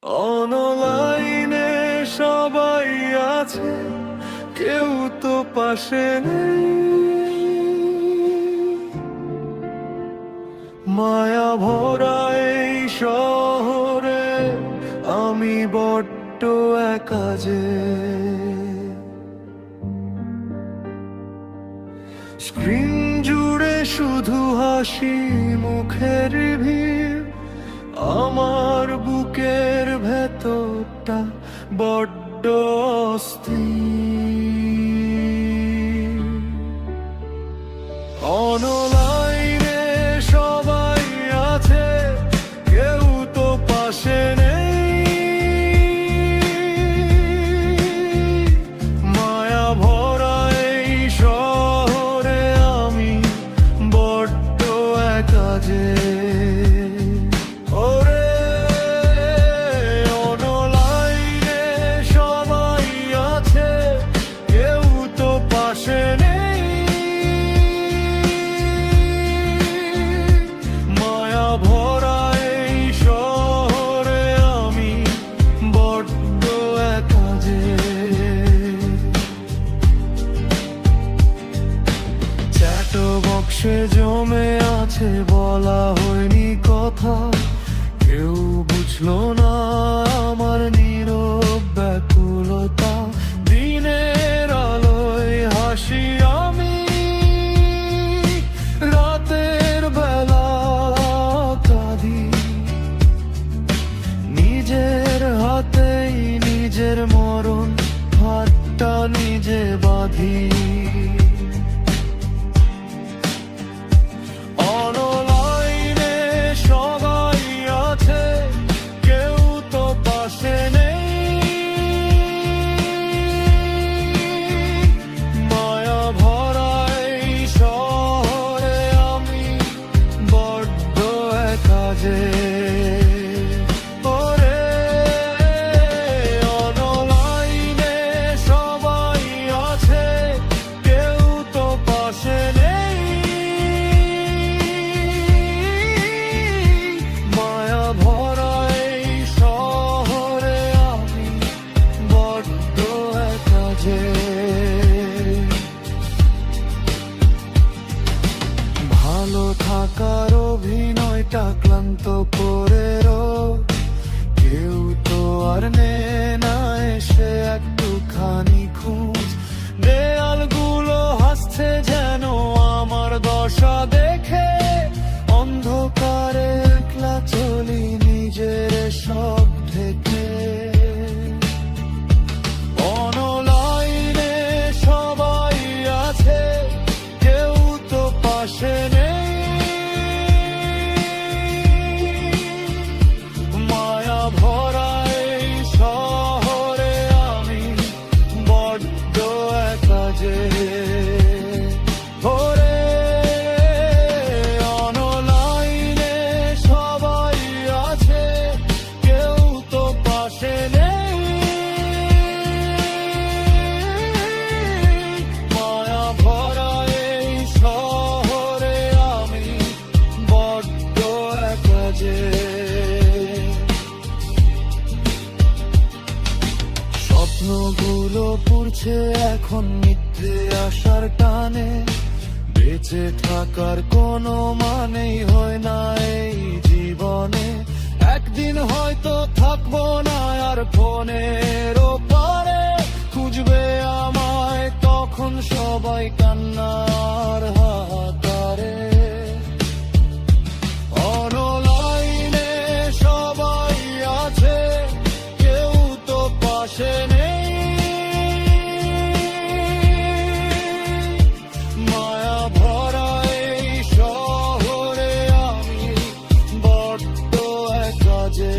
অনলাইনে সবাই আছে, কেউ তো পাশে নেই। মায়া ভরা এই শহরে আমি বড্ড একা যে। স্ক্রিন জুড়ে শুধু হাসি মুখের ভিড়, আমার বুকের ভেতরটা বড্ড অস্থির। অনলাইনে সবাই আছে, কেউ তো পাশে নেই। মায়া ভরা এই শহরে আমি বড্ড একা যে। বক্সে জমে আছে বলা হয়নি কথা, কেউ বুঝলো না আমার নীরব ব্যাকুলতা। দিনের আলোয় হাসি আমি, রাতের বেলা কাঁদি। নিজের হাতেই নিজের মরণ হাতটা নিজে বাঁধি। ভালো থাকার অভিনয়টা ক্লান্ত করে কেউ তো আর নেয় না এসে একটুখানি খোঁজ। দেয়ালগুলো হাসছে যেন আমার দশা দেখে, অন্ধকারে একলা চলি নিজের সব ঢেকে। অনলাইনে সবাই আছে, কেউ তো পাশে নেই। মায়া ভরা এই শহরে আমি বড্ড একা যে। অনলাইনে সবাই আছে, কেউ তো পাশে নেই। মায়া ভরা এই শহরে আমি বড্ড একা যে। স্বপ্নগুলো পুড়ছে এখন মিথ্যে আশার টানে, বেঁচে থাকার কোনো মানেই হয় না এই জীবনে। একদিন হয়তো থাকবো না আর ফোনের ওপারে, খুঁজবে আমায় তখন সবাই কান্নার হাহাকারে। অনলাইনে সবাই আছে, কেউ তো পাশে নেই। মায়া ভরা এই শহরে আমি বড্ড একা যে।